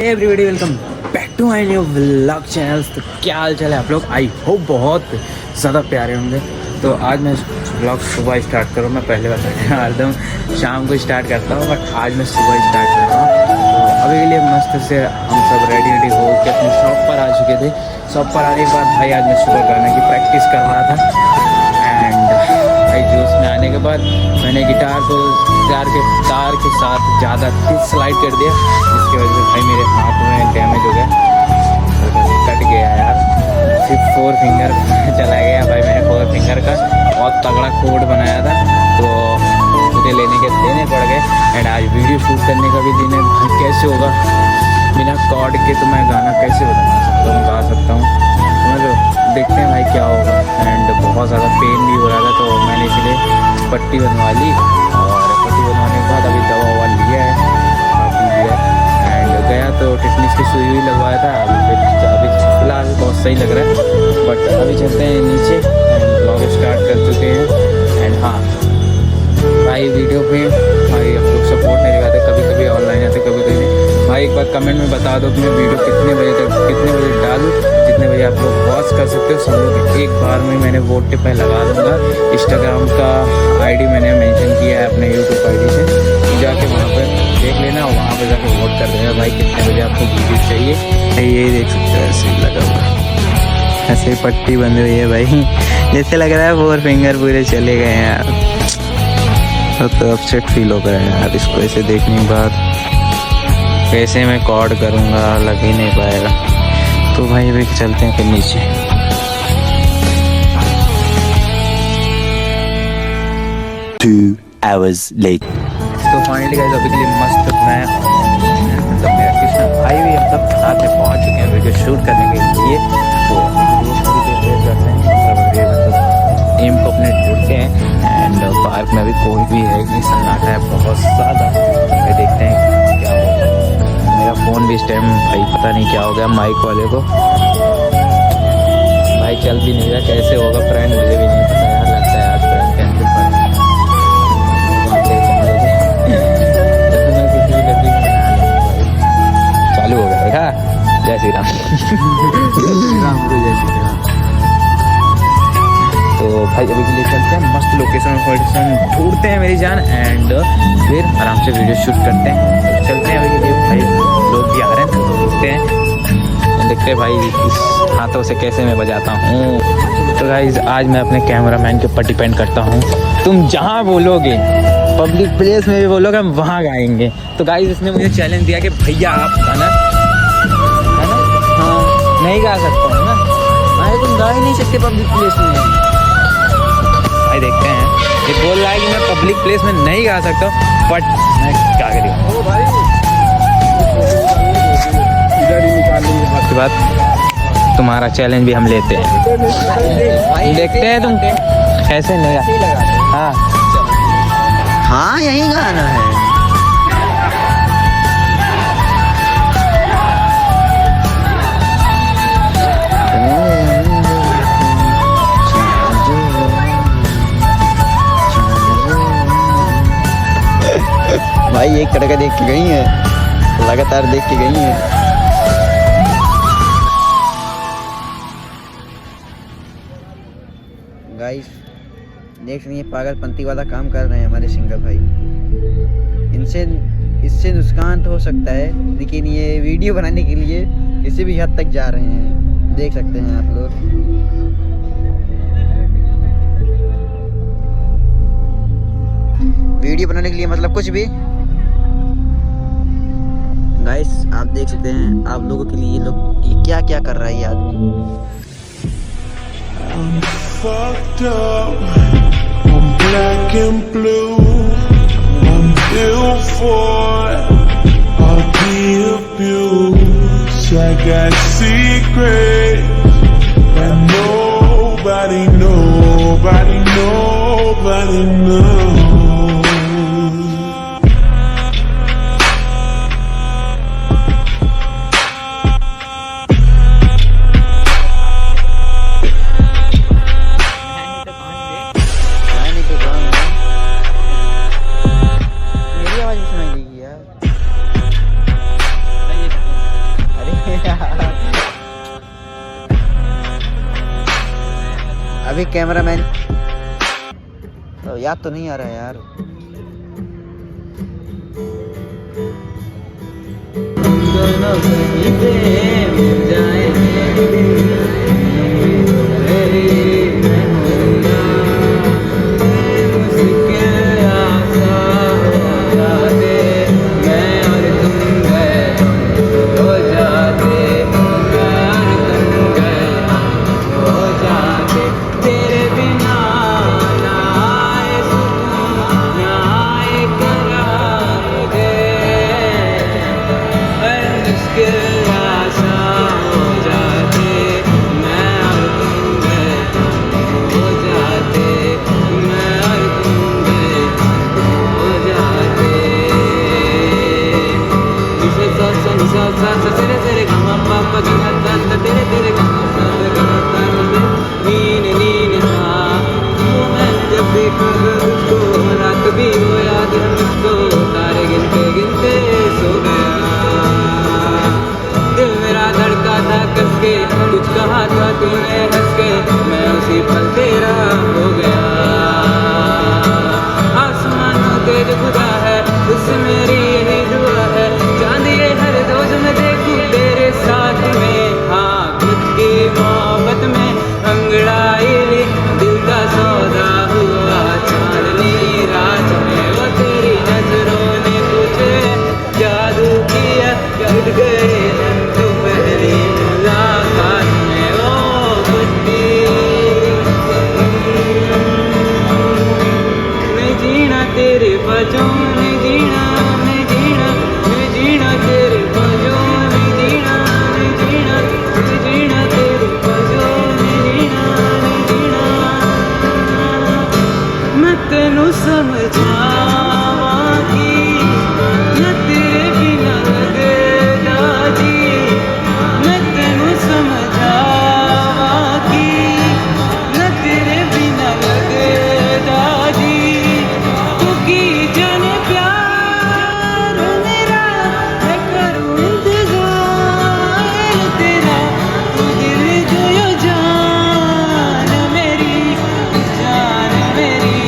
Everybody welcome back to my new vlog channels. तो क्या हाल चाल है आप लोग? आई होप बहुत ज़्यादा प्यारे होंगे। तो आज मैं व्लॉग सुबह स्टार्ट करूँ। मैं पहले बताता हूँ शाम को स्टार्ट करता हूँ, बट आज मैं सुबह स्टार्ट कर रहा हूँ। तो अभी के लिए मस्त से हम सब रेडी हो के अपनी शॉप पर आ चुके थे। शॉप पर आने के बाद भाई आज मैं सुबह गाने की प्रैक्टिस कर रहा था। एंड भाई जोश में आने के बाद मैंने गिटार को तार के साथ ज़्यादा स्लाइड कर दिया, जिसकी वजह से भाई मेरे हाथ में डैमेज हो गया, कट गया यार। फिर 4 फिंगर चला गया भाई। मैंने 4 फिंगर का बहुत तगड़ा कोड बनाया था, तो मुझे देने पड़ गए। एंड आज वीडियो शूट करने का भी दिन है भाई। कैसे होगा बिना कॉर्ड के? तो मैं गाना कैसे बना सकता हूँ, गा सकता हूँ? समझो, देखते हैं भाई क्या होगा। एंड बहुत ज़्यादा पेन भी हो रहा था, तो मैंने इसलिए पट्टी बनवा ली। और पट्टी बनवाने के बाद अभी दवा ववा लिया है, काफ़ी लिया। एंड गया तो टिटनिस की सुई हुई लगवाया था। अभी फिलहाल बहुत सही लग रहा है, बट अभी चलते हैं नीचे। एंड ब्लॉग स्टार्ट कर चुके हैं। एंड हाँ भाई, वीडियो पे भाई आप लोग सपोर्ट नहीं दिखाते, कभी कभी ऑनलाइन आते कभी कभी नहीं। भाई एक बार कमेंट में बता दो कि मैं वीडियो कितने बजे डालूँ, जितने बजे आप लोग वॉच कर सकते हो। सब लोग एक बार में मैंने वोट पे लगा दूँगा। इंस्टाग्राम का आईडी मैंने मेंशन किया है अपने यूट्यूब आईडी से, जाके वहाँ पर देख लेना और वहाँ पर जाके वोट कर देना भाई कितने बजे आपको वीडियो चाहिए। यही देख सकते हो, ऐसे ही लगा हुआ, ऐसे पट्टी बंधी हुई है भाई। जैसे लग रहा है 4 फिंगर पूरे चले गए हैं यार। तो अपसेट फील हो गया है यार इसको ऐसे देखने के बाद। कैसे मैं कॉर्ड करूँगा, लग ही नहीं पाएगा। तो भाई अभी चलते हैं फिर नीचे। 2 hours later। तो फाइनली गाइस अभी के लिए मस्त मैं मतलब मेरा कृष्णा भाई भी हम सब साथ में पहुँच चुके हैं वीडियो शूट करने के लिए। तो थोड़ी देर वेट करते हैं, मतलब एम को अपने ढूंढते हैं। एंड पार्क में अभी कोई भी है नहीं, सन्नाटा है बहुत ज़्यादा। फिर देखते हैं क्या होगा। मेरा फ़ोन भी इस टाइम भाई पता नहीं क्या हो गया माइक वाले को, भाई चल भी नहीं रहा। कैसे होगा फ्रेंड, मुझे भी नहीं पता यार। लगता है आज फ्रेंड कैंसिल कर चालू हो गया। देखा, जय श्री राम। जय श्री राम। तो भाई अभी के लिए चलते हैं, मस्त लोकेशन ढूंढते हैं मेरी जान। एंड फिर आराम से वीडियो शूट करते हैं। तो चलते हैं अभी के लिए भाई, लोग भी आ रहे हैं तो देखते हैं। देखते हैं भाई इस हाथों से कैसे मैं बजाता हूँ। तो गाइज आज मैं अपने कैमरामैन के ऊपर डिपेंड करता हूँ। तुम जहाँ बोलोगे, पब्लिक प्लेस में भी बोलोगे, हम वहाँ गाएंगे। तो गाइज इसने मुझे चैलेंज दिया कि भैया आप गाना है ना, हाँ नहीं गा सकता हूँ ना भाई, तुम गा ही नहीं सकते पब्लिक प्लेस में। भाई देखते हैं, ये बोल रहा है कि मैं पब्लिक प्लेस में नहीं गा सकता, बट मैं क्या करूँ। उसके बाद तुम्हारा चैलेंज भी हम लेते हैं, देखते हैं तुम कैसे नहीं गा। हाँ हाँ यही गाना है। भाई एक तरह का देख के गई है, लगातार देख के गई है। गाइस देख रही है, पागलपंती वाला काम कर रहे हैं हमारे सिंगर भाई। इससे नुकसान तो हो सकता है, लेकिन ये वीडियो बनाने के लिए किसी भी हद तक जा रहे हैं, देख सकते हैं आप लोग। वीडियो बनाने के लिए मतलब कुछ भी। गाइस आप देख सकते हैं, आप लोगों के लिए ये क्या क्या कर रहा है ये आदमी। I'm fucked up, I'm black and blue, I'm built for all the abuse. I got secrets that nobody knows. अभी कैमरामैन तो याद तो नहीं आ रहा है यार। दोनों कहीं पे मिल जाएंगे, मैं होऊंगा, मुश्किल आसान हो जाते, मैं और तुम गए हो जाते, मैं और तुम गए हो जाते, तेरे बिना ना आए सुकून, ना आए करार मुझे, हर मुश्किल आसान हो जाते, मैं और तुम गए हो जाते, मैं और तुम गए हो जाते। इसे सा सा नि सा सा सा तेरे तेरे गा मा पा पा गा गा गा गा तेरे तेरे गा मा सा सा गा गा गा गा नी ने सा। वो मैंने जब देखा तुझको, रात भी वो याद है मुझको, तारे गिनते गिनते सो गया, दिल मेरा धड़का था कस के, कुछ कहा था तूने हंस के, मैं उसी पल तेरा हो गया। आसमानों तेज खुदा है, उससे मेरी यही दुआ है, चांदिए हर रोज मैं देखूं तेरे साथ में, हाँ खुद की मोहब्बत में अंगड़ाई ली, दिल का सौदा हुआ चांदनी रात में, वो तेरी नजरों ने कुछ जादू किया, कर गए हम तो पहली मुलाकात में, ओ बुड्ढी मैं जीना तेरे बजों, मैं जीना, मैं जीना, मैं जीना तेरे बजों, मैं जीना, मैं जीना, मैं जीना तेरे बजों, मैं जीना, मैं जीना, मैं तेनू समझावांगी, मैं तेरे बिना लगदा जी, मैं तेनू समझावांगी, मैं तेरे बिना लगदा जी, तू की जाने प्यार मेरा, मैं करूं इंतजार तेरा, तू दिल जो यो जान मेरी, जान मेरी,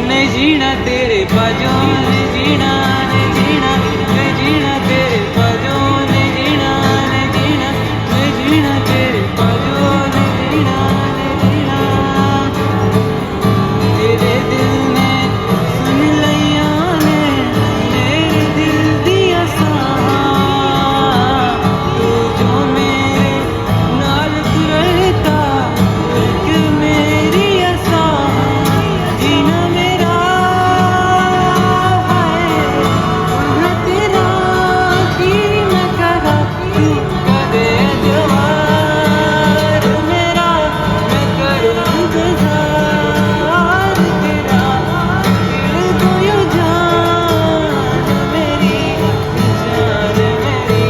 मैं जीना तेरे बाजों, मैं जीना, मैं जीना, मैं जीना तेरे बाजों, मैं जीना, मैं जीना, मैं जीना तेरे बाजों, मैं जीना, मैं जीना, तेरे दिल ने सुन लिया ने मेरे दिल दिया साथ, तू जो मेरे नाल तुरता एक मेरी आसा, जीना मेरा है मैं तेरा की मैं कहा, तू कदे जवार मेरा, मैं करूं इंतजार तेरा, दिल को यो जान मेरी, जान मेरी,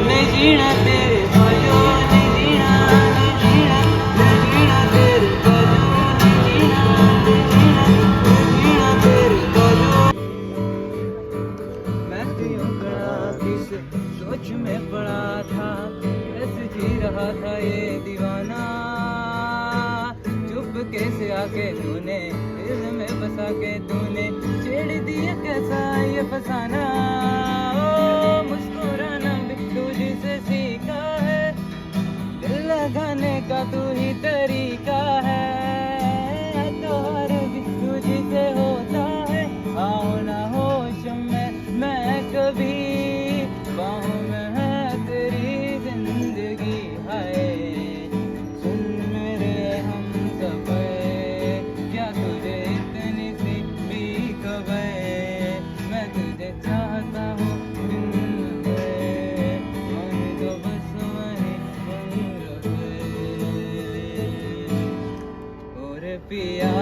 मैं जीना तेरे बाजों, मैं जीना, मैं जीना, मैं जीना तेरे बाजों, मैं जीना, मैं जीना, मैं जीना तेरे बाजों। मैं क्यों गया किस सोच में पड़ा था, कैसे जी रहा था ये दीवाना, चुप कैसे आके तूने दिल में बसा के तूने छेड़ दिया कैसा ये फसाना, ओ मुस्कुराना भी तुझसे सीखा है, दिल लगाने का तू ही तरीका है, तो हर भी तुझसे होता है, आओ ना होश में मैं कभी, बाहों में है तेरी जिंदगी है, सुन मेरे हम सफर, क्या तुझे इतनी सी भी खबर, मैं तुझे चाहता हूँ दिन भर, मन तो बस वही और पिया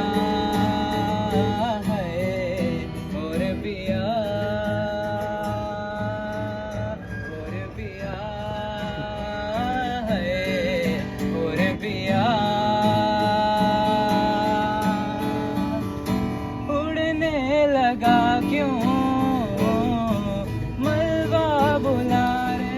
है, और पिया, और पिया है, और पिया उड़ने लगा क्यों मलबा बुला रे,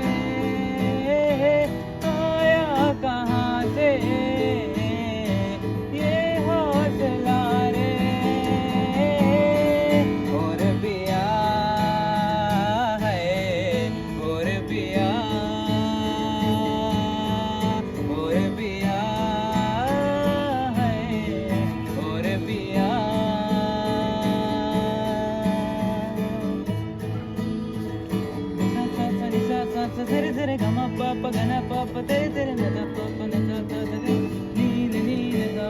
पापा गना पापा तेरे तेरे नदा पापा नदा दा दा दा नील नील दा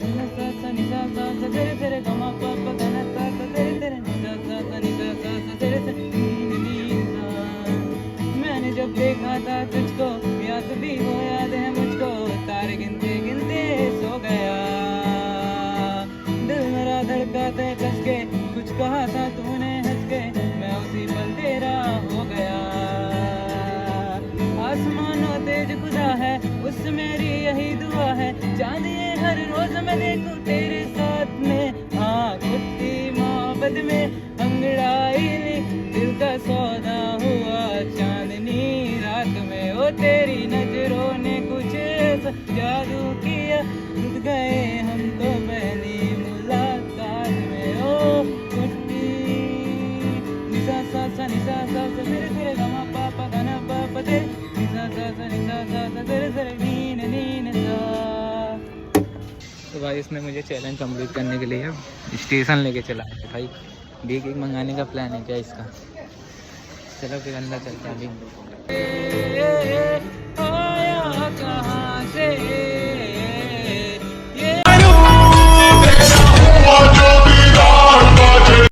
गना सा सा नि सा सा सा तेरे तेरे गमा पापा गना सा सा तेरे तेरे नदा सा सा नि सा सा सा तेरे तेरे नील नील दा। मैंने जब देखा था तुझको याद भी वो याद है मुझको तारे गिनते गिनते सो गया दिल मेरा धड़का थे कस के कुछ कहा था तूने हंस के मैं उसी पल तेरा हो गया आसमानों तेज खुदा है उससे मेरी यही दुआ है चांद ये हर रोज मैं देखूं तेरे साथ में हाँ खुदी मोहब्बत में अंगड़ाई ली दिल का सौदा हुआ चांदनी रात में ओ तेरी नजरों ने कुछ ऐसा जादू किया टूट गए हम तो पहली मुलाकात में ओ खुदी निसा सा सा निसा सा सा तेरे तेरे गमा पापा गना पापा तेरे निसा सा सा निसा सा सा तेरे तेरे नीन नीन सा। तो भाई इसने मुझे चैलेंज कंप्लीट करने के लिए स्टेशन लेके चला है भाई भी केक मंगाने का प्लान है क्या इसका। चलो फिर अंदर चलते हैं अभी। आया कहाँ से